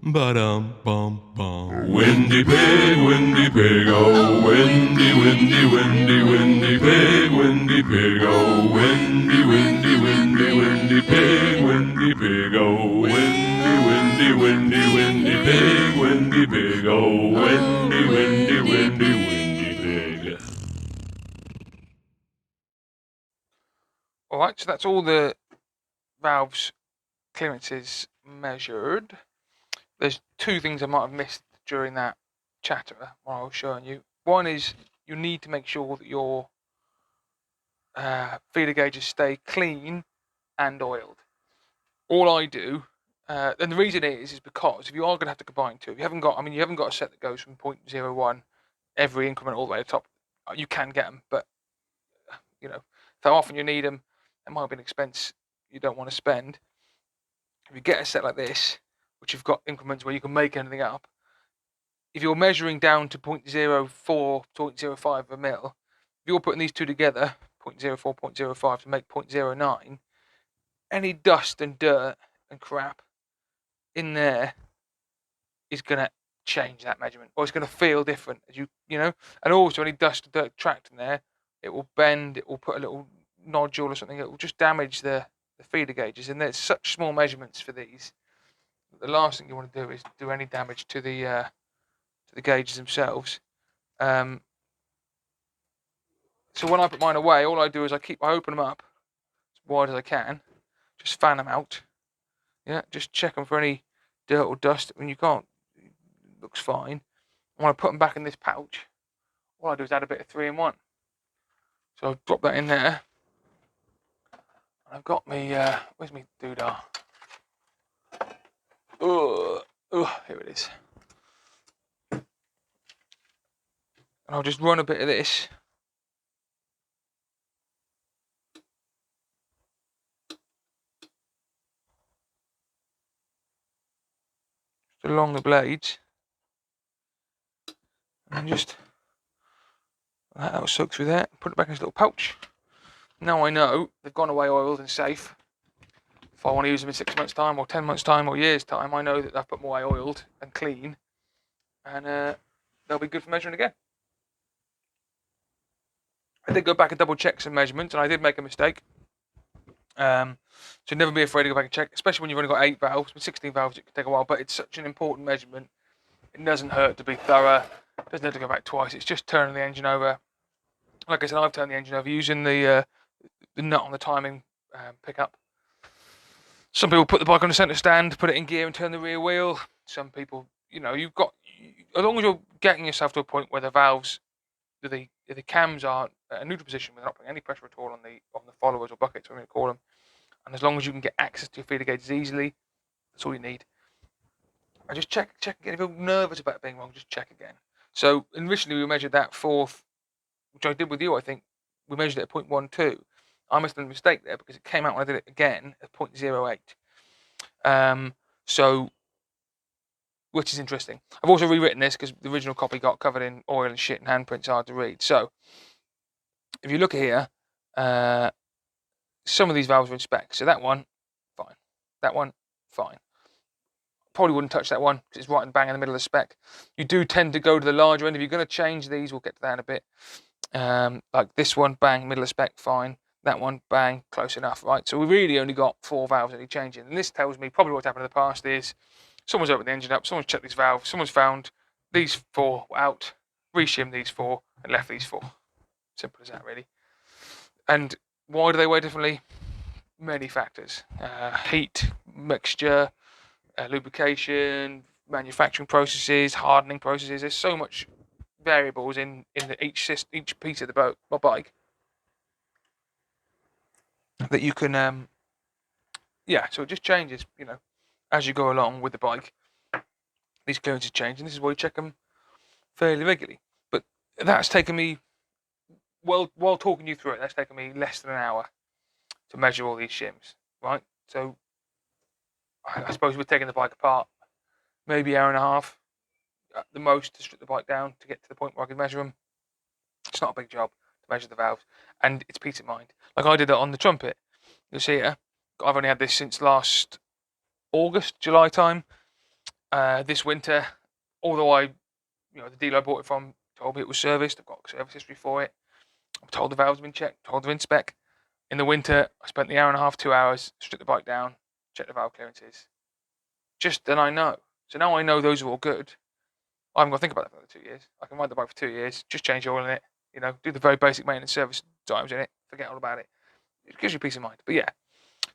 Ba-dum-bum-bum. Windy pig, oh, windy, windy, windy, windy pig, oh, windy, windy, windy, windy pig, oh, windy, windy, windy, windy pig, oh, windy, windy, windy, windy pig. Alright, so that's all the valves clearances measured. There's two things I might have missed during that chatter while I was showing you. One is you need to make sure that your feeder gauges stay clean and oiled. All I do, and the reason is because if you are going to have to combine two, if you haven't got a set that goes from 0.01 every increment all the way to the top. You can get them, but how often you need them, it might be an expense you don't want to spend. If you get a set like this, which you've got increments where you can make anything up, if you're measuring down to 0.04, 0.05 of a mil, if you're putting these two together, 0.04, 0.05 to make 0.09, any dust and dirt and crap in there is going to change that measurement, or it's going to feel different, and also any dust and dirt trapped in there, it will bend, it will put a little nodule or something, it will just damage the feeder gauges, and there's such small measurements for these. The last thing you want to do is do any damage to the gauges themselves. So when I put mine away, all I do is I open them up as wide as I can, just fan them out. Yeah, just check them for any dirt or dust. When you can't, it looks fine. When I put them back in this pouch, all I do is add a bit of 3-in-1. So I've dropped that in there. I've got me, where's my doodah? Here it is. And I'll just run a bit of this along the blades, and just that'll soak through there. Put it back in this little pouch. Now I know they've gone away oiled and safe. If I want to use them in 6 months' time, or 10 months' time, or years' time, I know that I've put them away oiled and clean, and they'll be good for measuring again. I did go back and double check some measurements, and I did make a mistake. So never be afraid to go back and check, especially when you've only got 8 valves. With 16 valves, it can take a while, but it's such an important measurement. It doesn't hurt to be thorough. It doesn't have to go back twice. It's just turning the engine over. Like I said, I've turned the engine over using the nut on the timing pickup. Some people put the bike on the centre stand, put it in gear and turn the rear wheel. Some people, you've got, as long as you're getting yourself to a point where the valves, the cams are at a neutral position, without putting any pressure at all on the followers or buckets, whatever you call them, and as long as you can get access to your feeder gauges easily, that's all you need. I just check again. If you're nervous about it being wrong, just check again. So initially we measured that fourth, which I did with you, I think. We measured it at 0.12. I must have made a mistake there because it came out when I did it again at 0.08. So, which is interesting. I've also rewritten this because the original copy got covered in oil and shit and handprints hard to read. So, if you look at here, some of these valves are in spec. So that one, fine. That one, fine. Probably wouldn't touch that one because it's right bang in the middle of the spec. You do tend to go to the larger end. If you're going to change these, we'll get to that in a bit. Like this one, bang, middle of spec, fine. That one, bang, close enough, right? So we really only got 4 valves that need changing. And this tells me probably what's happened in the past is someone's opened the engine up, someone's checked these valves, someone's found these 4 were out, reshimmed these 4, and left these 4. Simple as that, really. And why do they weigh differently? Many factors. Heat, mixture, lubrication, manufacturing processes, hardening processes. There's so much variables in each piece of the bike that you can so it just changes as you go along with the bike. These clearances change, and this is why you check them fairly regularly. But that's taken me, while talking you through it, that's taken me less than an hour to measure all these shims, right? So I suppose we're taking the bike apart maybe an hour and a half at the most to strip the bike down to get to the point where I can measure them. It's not a big job to measure the valves, and it's peace of mind. Like I did it on the trumpet. You'll see here, I've only had this since last August, July time. this winter, although the dealer I bought it from told me it was serviced. I've got a service history for it. I'm told the valves have been checked, told they're in spec. In the winter, I spent the hour and a half, 2 hours, stripped the bike down, checked the valve clearances. Just then I know. So now I know those are all good. I haven't got to think about that for another 2 years. I can ride the bike for 2 years, just change oil in it, do the very basic maintenance service times in it, forget all about it. It gives you peace of mind. But yeah,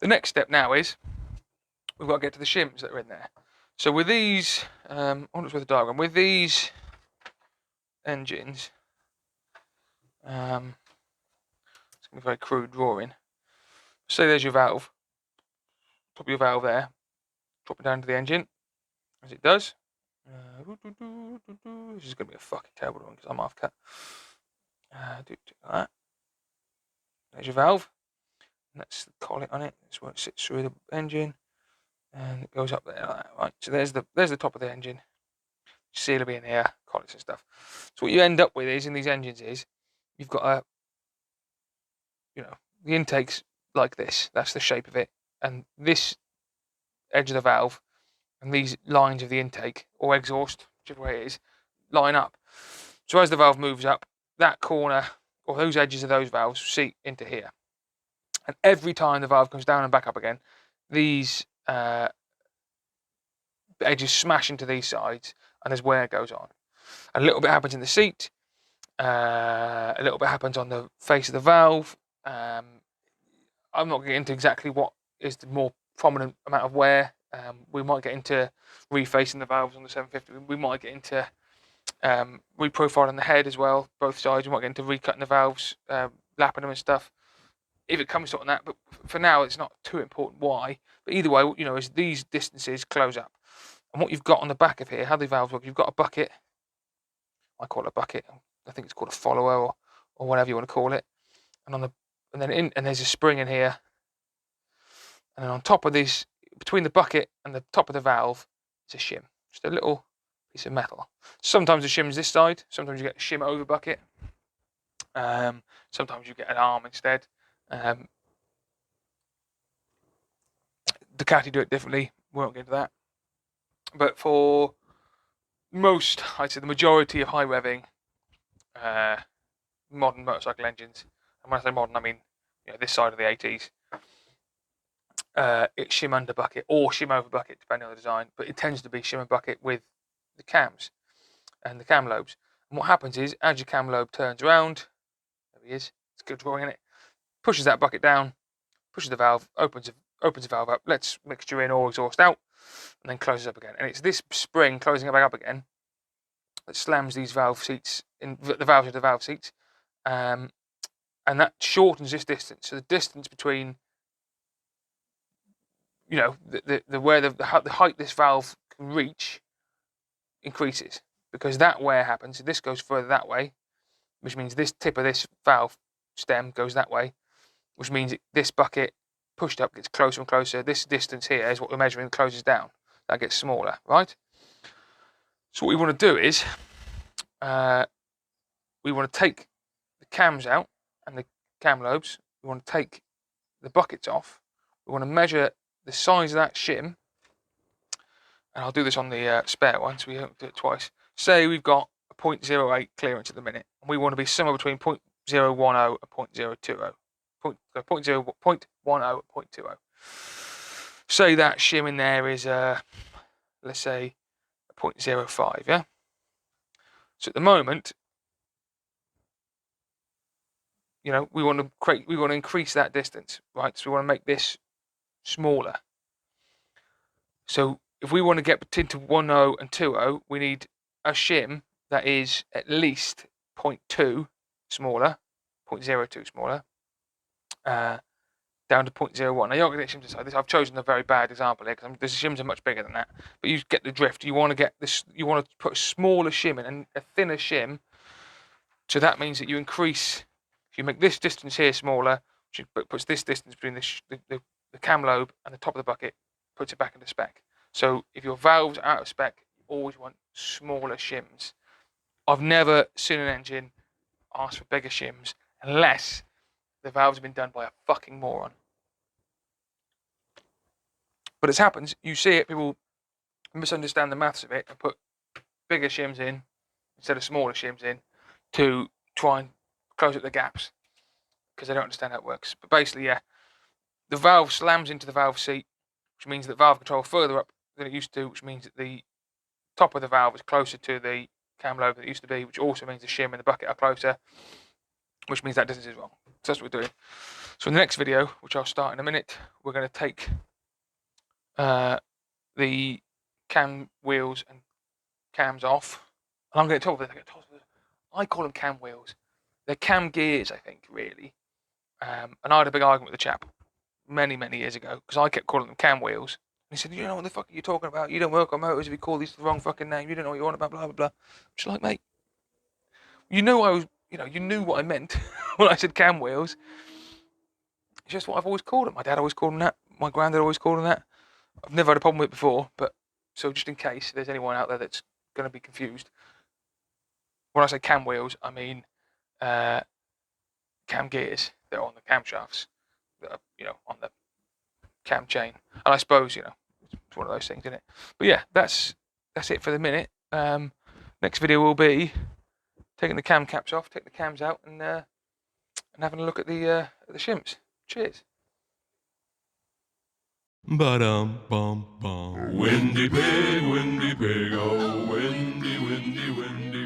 the next step now is we've got to get to the shims that are in there. So with these, I want to show the diagram. With these engines, it's going to be a very crude drawing. Say there's your valve, top of your valve there, drop it down to the engine, as it does. This is going to be a fucking terrible one because I'm half cut. Do that. There's your valve. And that's the collet on it. That's where it sits through the engine, and it goes up there like that. Right. So there's the top of the engine. Seal will be in here, collets and stuff. So what you end up with is in these engines is you've got the intake's like this. That's the shape of it, and this edge of the valve and these lines of the intake or exhaust, whichever way it is, line up. So as the valve moves up, that corner or those edges of those valves seat into here. And every time the valve comes down and back up again, these edges smash into these sides and there's wear goes on. A little bit happens in the seat, a little bit happens on the face of the valve. I'm not getting into exactly what is the more prominent amount of wear. We might get into refacing the valves on the 750. We might get into reprofiling the head as well, both sides. We might get into recutting the valves, lapping them and stuff, if it comes to on that. But for now, it's not too important why. But either way, as these distances close up. And what you've got on the back of here, how the valves work, you've got a bucket. I call it a bucket. I think it's called a follower or whatever you want to call it. And there's a spring in here. And then on top of this, between the bucket and the top of the valve, is a shim. Just a little piece of metal. Sometimes the shim's this side. Sometimes you get a shim over bucket. Sometimes you get an arm instead. Ducati do it differently. We won't get into that. But for most, I'd say the majority of high revving modern motorcycle engines, and when I say modern, I mean this side of the 80s, it's shim under bucket or shim over bucket, depending on the design. But it tends to be shim and bucket with the cams and the cam lobes. And what happens is, as your cam lobe turns around, there he is. It's a good drawing in it. Pushes that bucket down, pushes the valve, opens the valve up, lets mixture in or exhaust out, and then closes up again. And it's this spring closing it back up again that slams these valve seats in the valves into the valve seats, and that shortens this distance. So the distance between the where the height this valve can reach increases because that wear happens. This goes further that way, which means this tip of this valve stem goes that way, which means this bucket pushed up gets closer and closer. This distance here is what we're measuring closes down. That gets smaller, right? So what we want to do is we want to take the cams out and the cam lobes. We want to take the buckets off. We want to measure the size of that shim. And I'll do this on the spare one, so we don't do it twice. Say we've got a 0.08 clearance at the minute, and we want to be somewhere between 0.010 and 0.020. 0.10 and 0.20. Say that shim in there is, let's say, a 0.05, yeah? So at the moment, we want to increase that distance, right? So we want to make this smaller. So if we want to get into 10 and 20, we need a shim that is at least 0.2 smaller, 0.02 smaller, down to 0.01. Now you're not going to get shims inside this. I've chosen a very bad example here because the shims are much bigger than that. But you get the drift. You want to get this. You want to put a smaller shim in and a thinner shim. So that means that you increase. If you make this distance here smaller, which puts this distance between the cam lobe and the top of the bucket, puts it back into spec. So if your valves are out of spec, you always want smaller shims. I've never seen an engine ask for bigger shims unless the valves have been done by a fucking moron. But it happens. You see it. People misunderstand the maths of it and put bigger shims in instead of smaller shims in to try and close up the gaps because they don't understand how it works. But basically, yeah, the valve slams into the valve seat, which means that valve control further up than it used to, which means that the top of the valve is closer to the cam lobe than it used to be, which also means the shim and the bucket are closer, which means that distance is wrong. So that's what we're doing. So in the next video, which I'll start in a minute, we're going to take the cam wheels and cams off. And I'm going to talk about it. I call them cam wheels. They're cam gears, I think, really. And I had a big argument with the chap many years ago because I kept calling them cam wheels. And he said, "You know what the fuck are you talking about? You don't work on motors if you call these the wrong fucking name. You don't know what you want about blah blah blah." I'm just like, mate, you knew I was, you knew what I meant when I said cam wheels. It's just what I've always called them. My dad always called them that. My granddad always called them that. I've never had a problem with it before, but so just in case there's anyone out there that's going to be confused, when I say cam wheels, I mean cam gears that are on the camshafts that are, on the cam chain. And I suppose, it's one of those things, isn't it? But yeah, that's it for the minute. Next video will be taking the cam caps off, take the cams out, and having a look at the shims. Cheers. Ba-dum, bum, bum. Windy pig, oh, windy, windy, windy